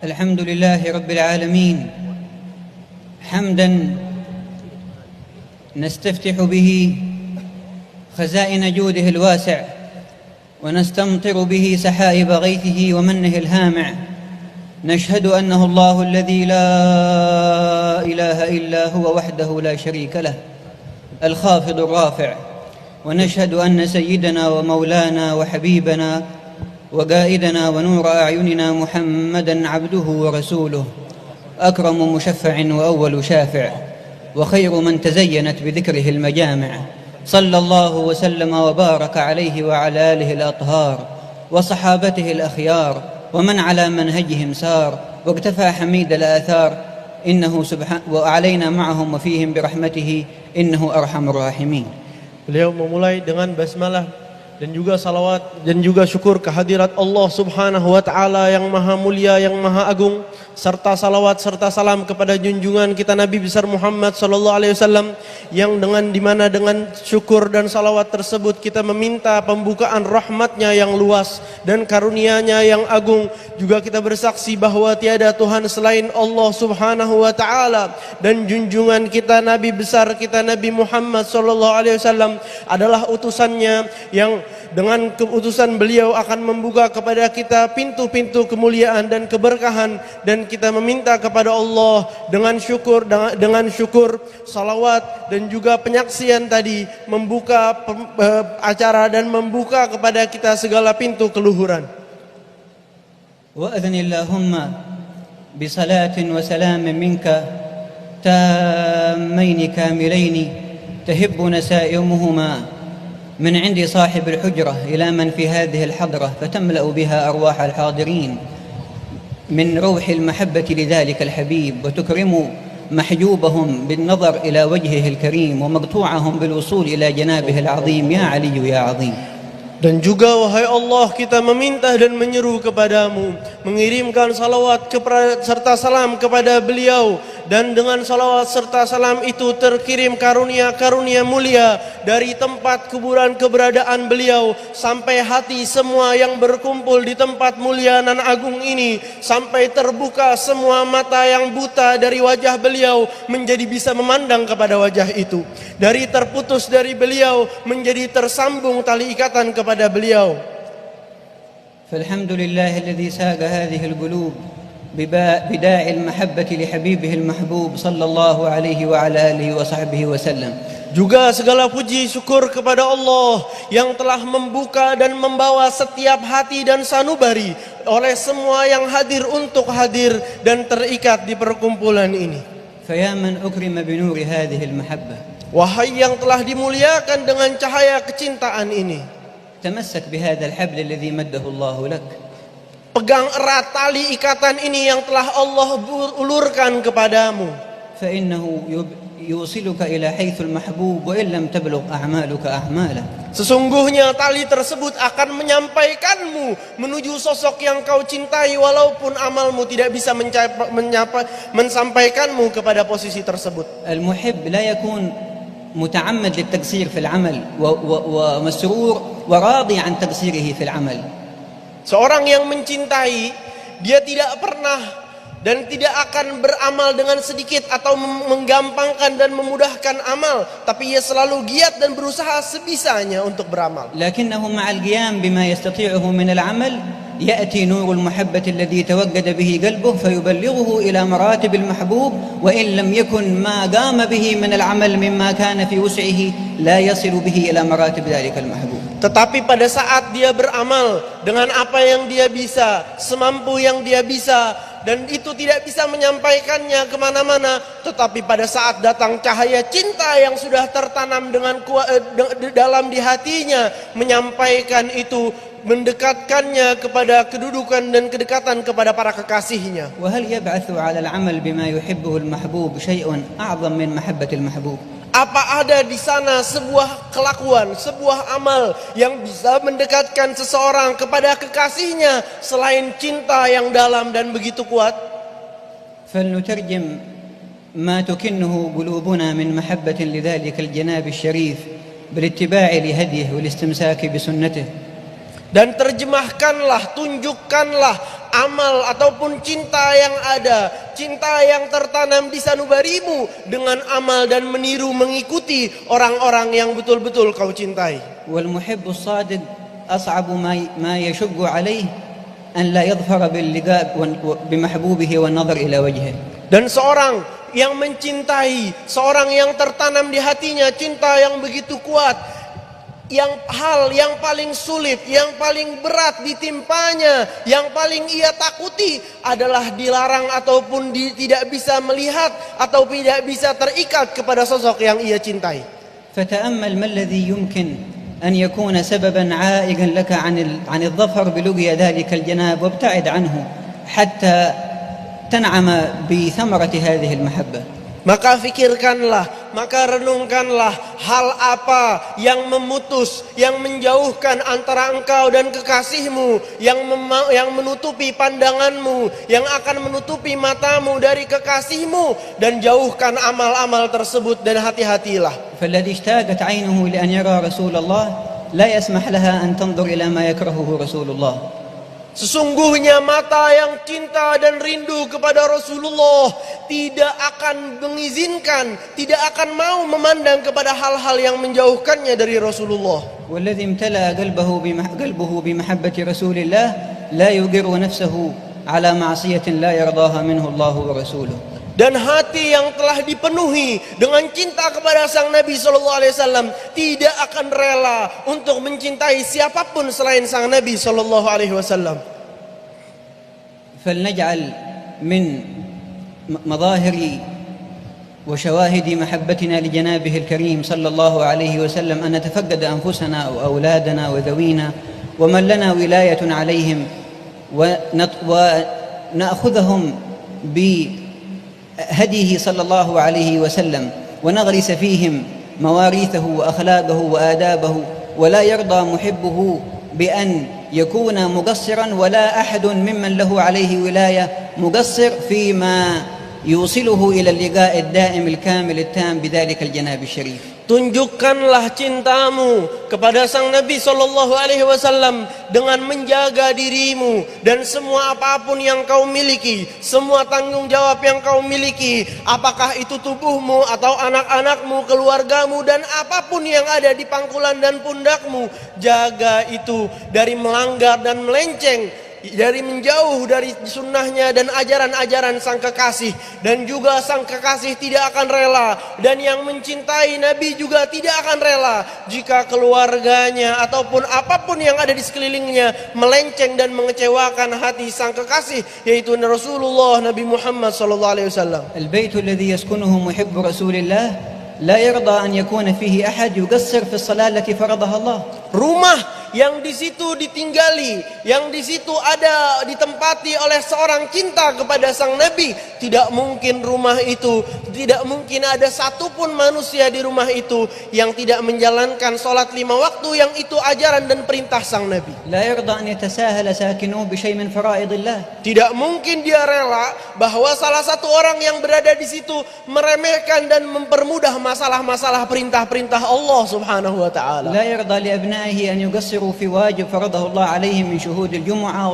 الحمد لله رب العالمين حمدا نستفتح به خزائن جوده الواسع ونستمطر به سحائب غيثه ومنه الهامع. نشهد أنه الله الذي لا إله إلا هو وحده لا شريك له الخافض الرافع، ونشهد أن سيدنا ومولانا وحبيبنا وقائدنا ونور أعيننا محمدًا عبده ورسوله أكرم مشفع وأول شافع وخير من تزينت بذكره المجامع. صلى الله وسلم وبارك عليه وعلى آله الأطهار وصحابته الأخيار ومن على منهجهم سار واقتفى حميد الآثار إنه وعلينا معهم وفيهم برحمته إنه أرحم الراحمين. Beliau memulai dengan basmalah dan juga salawat dan juga syukur kehadirat Allah Subhanahu wa taala yang maha mulia, yang maha agung, serta salawat serta salam kepada junjungan kita Nabi besar Muhammad sallallahu alaihi wasallam, yang dimana dengan syukur dan salawat tersebut kita meminta pembukaan rahmatnya yang luas dan karunia-Nya yang agung. Juga kita bersaksi bahwa tiada Tuhan selain Allah Subhanahu wa taala, dan junjungan kita Nabi besar kita Nabi Muhammad sallallahu alaihi wasallam adalah utusannya yang dengan keutusan beliau akan membuka kepada kita pintu-pintu kemuliaan dan keberkahan. Dan kita meminta kepada Allah dengan syukur salawat dan juga penyaksian tadi membuka acara dan membuka kepada kita segala pintu keluhuran. Wa adzni Allahumma bi salatin wa salamin minka tammain kamilain tahibbu nasaimuhuma من عند صاحب الحجرة إلى من في هذه الحضرة فتملأ بها أرواح الحاضرين من روح المحبة لذلك الحبيب، وتكرم محجوبهم بالنظر إلى وجهه الكريم ومقطوعهم بالوصول إلى جنابه العظيم. يا علي يا عظيم. Dan juga wahai Allah, kita meminta dan menyeru kepadamu mengirimkan salawat serta salam kepada beliau, dan dengan salawat serta salam itu terkirim karunia-karunia mulia dari tempat kuburan keberadaan beliau sampai hati semua yang berkumpul di tempat mulia nan agung ini, sampai terbuka semua mata yang buta dari wajah beliau menjadi bisa memandang kepada wajah itu, dari terputus dari beliau menjadi tersambung tali ikatan kepada beliau. فالحمد لله الذي ساق هذه القلوب بداعي المحبة لحبيبه المحبوب صلى الله عليه وعلى آله وصحبه وسلم. Juga segala puji syukur kepada Allah yang telah membuka dan membawa setiap hati dan sanubari oleh semua yang hadir untuk hadir dan terikat di perkumpulan ini. فيا من أكرم بنور هذه المحبة. Wahai yang telah dimuliakan dengan cahaya kecintaan ini, تمسك بهذا الحبل الذي مده الله لك. Pegang erat tali ikatan ini yang telah Allah ulurkan kepadamu. فإنه يوصلك إلى حيث المحبوب وإن لم تبلغ أعمالك أعماله. Sesungguhnya tali tersebut akan menyampaikanmu menuju sosok yang kau cintai walaupun amalmu tidak bisa menyampaikanmu kepada posisi tersebut. المحب لا يكون متعمد للتقصير في العمل ومسرور وراضي عن تقصيره في العمل. Seorang yang mencintai, dia tidak pernah dan tidak akan beramal dengan sedikit atau menggampangkan dan memudahkan amal, tapi ia selalu giat dan berusaha sebisanya untuk beramal. لكنه مع القيام بما يستطيعه من العمل يأتي نور المحبة الذي توجد به قلبه فيبلغه إلى مراتب المحبوب، وإن لم يكن ما قام به من العمل مما كان في وسعه لا يصل به إلى مراتب ذلك المحبوب. Tetapi pada saat dia beramal dengan apa yang dia bisa, semampu yang dia bisa, dan itu tidak bisa menyampaikannya kemana-mana, tetapi pada saat datang cahaya cinta yang sudah tertanam dengan dalam di hatinya, menyampaikan itu, mendekatkannya kepada kedudukan dan kedekatan kepada para kekasihnya. وهل يبعث على العمل بما يحبه المحبوب شيء أعظم من محبة المحبوب؟ Apa ada di sana sebuah kelakuan, sebuah amal yang bisa mendekatkan seseorang kepada kekasihnya selain cinta yang dalam dan begitu kuat? فلنترجم ما تكنه قلوبنا من محبة لذلك الجناب الشريف بالاتباع لهديه والاستمساك بسنته. Dan terjemahkanlah, tunjukkanlah amal ataupun cinta yang ada, cinta yang tertanam di sanubarimu dengan amal dan meniru mengikuti orang-orang yang betul-betul kau cintai. والمحب الصادق أصعب ما يشق عليه أن لا يظفر باللقاء بمحبوبه والنظر إلى وجهه. Dan seorang yang mencintai, seorang yang tertanam di hatinya cinta yang begitu kuat, hal yang paling sulit, yang paling berat ditimpanya, yang paling ia takuti adalah dilarang ataupun tidak bisa melihat atau tidak bisa terikat kepada sosok yang ia cintai. فتأمل ما الذي يمكن أن يكون سببا عائقا لك عن الظفر بلقيا ذلك الجناب وابتعد عنه حتى تنعم بثمرة هذه المحبة. Maka fikirkanlah, maka renungkanlah hal apa yang memutus, yang menjauhkan antara engkau dan kekasihmu, yang menutupi pandanganmu, yang akan menutupi matamu dari kekasihmu, dan jauhkan amal-amal tersebut dan hati-hatilah. فالذي اشتاقت عينه لأن يرى رسول الله لا يسمح لها أن تنظر إلى ما يكرهه رسول الله. Sesungguhnya mata yang cinta dan rindu kepada Rasulullah tidak akan mengizinkan, tidak akan mau memandang kepada hal-hal yang menjauhkannya dari Rasulullah. والذي امتلأ قلبه بمحبة رسول الله لا يجر نفسه على معصية لا يرضاها منه الله ورسوله. Dan hati yang telah dipenuhi dengan cinta kepada sang Nabi SAW tidak akan rela untuk mencintai siapapun selain sang Nabi SAW. فلنجعل من مظاهر وشواهد محبتنا لجنابه الكريم صلى الله عليه وسلم أن نتفقد أنفسنا وأولادنا وذوينا ومن لنا ولاية عليهم ونأخذهم بهديه صلى الله عليه وسلم ونغرس فيهم مواريثه وأخلاقه وآدابه ولا يرضى محبه بأن يكون مقصرا ولا أحد ممن له عليه ولاية مقصر فيما يوصله إلى اللقاء الدائم الكامل التام بذلك الجناب الشريف. Tunjukkanlah cintamu kepada sang Nabi SAW dengan menjaga dirimu dan semua apapun yang kau miliki, semua tanggung jawab yang kau miliki, apakah itu tubuhmu atau anak-anakmu, keluargamu, dan apapun yang ada di pangkulan dan pundakmu. Jaga itu dari melanggar dan melenceng, dari menjauh dari sunnahnya dan ajaran-ajaran sang kekasih. Dan juga sang kekasih tidak akan rela, dan yang mencintai Nabi juga tidak akan rela jika keluarganya ataupun apapun yang ada di sekelilingnya melenceng dan mengecewakan hati sang kekasih, yaitu Rasulullah Nabi Muhammad SAW. البيت الذي يسكنه محب رسول الله لا يرضى أن يكون فيه أحد يقصر في الصلاة التي فرضها الله. Rumah yang di situ ditinggali, yang di situ ada ditempati oleh seorang cinta kepada sang Nabi, tidak mungkin rumah itu, tidak mungkin ada satupun manusia di rumah itu yang tidak menjalankan sholat 5 waktu yang itu ajaran dan perintah sang Nabi. لا يرضى أن يتساهل ساكنوه بشيء من فرائض الله. Tidak mungkin dia rela bahwa salah satu orang yang berada di situ meremehkan dan mempermudah masalah-masalah perintah-perintah Allah Subhanahu wa taala. لا يرضى لأبنائه أن يقصروا في واجب فرضه الله عليهم من شهود الجمعة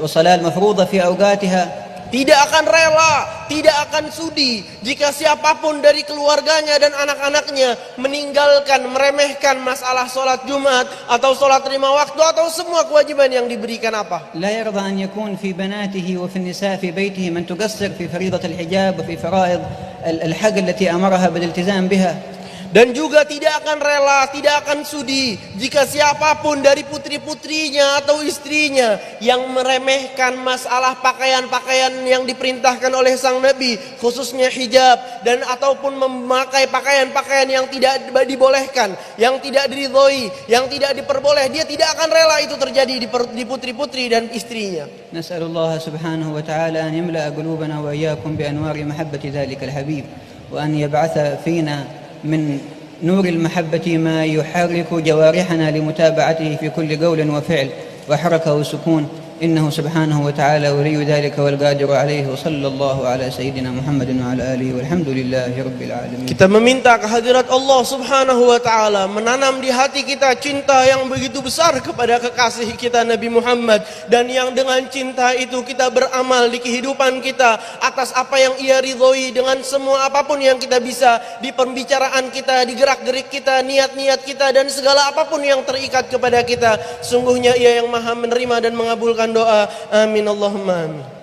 وصلاة المفروضة في أوقاتها. Tidak akan rela, tidak akan sudi jika siapapun dari keluarganya dan anak-anaknya meninggalkan, meremehkan masalah sholat Jumat atau sholat 5 waktu atau semua kewajiban yang diberikan apa. لا يرضى أن يكون في بناته وفي النساء في بيته من تقصر في فريضة الحجاب وفي فرائض الحج التي أمرها بالالتزام بها. Dan juga tidak akan rela, tidak akan sudi jika siapapun dari putri-putrinya atau istrinya yang meremehkan masalah pakaian-pakaian yang diperintahkan oleh sang Nabi, khususnya hijab, dan ataupun memakai pakaian-pakaian yang tidak dibolehkan, yang tidak diridhoi, yang tidak diperboleh. Dia tidak akan rela itu terjadi di putri-putri dan istrinya. نسأل الله سبحانه وتعالى أن يملأ قلوبنا وإياكم بأنوار محبة ذلك الحبيب وأن يبعث فينا من نور المحبة ما يحرك جوارحنا لمتابعته في كل قول وفعل وحركة وسكون إنه سبحانه وتعالى ولي ذلك والقادر عليه وصلى الله على سيدنا محمد وعلى آله والحمد لله رب العالمين. Kita meminta kehadirat Allah Subhanahu wa taala menanam di hati kita cinta yang begitu besar kepada kekasih kita Nabi Muhammad, dan yang dengan cinta itu kita beramal di kehidupan kita atas apa yang Ia ridhoi dengan semua apapun yang kita bisa, di pembicaraan kita, di gerak-gerik kita, niat-niat kita, dan segala apapun yang terikat kepada kita. Sungguhnya Ia yang Maha menerima dan mengabulkan doa. Amin Allahumma amin.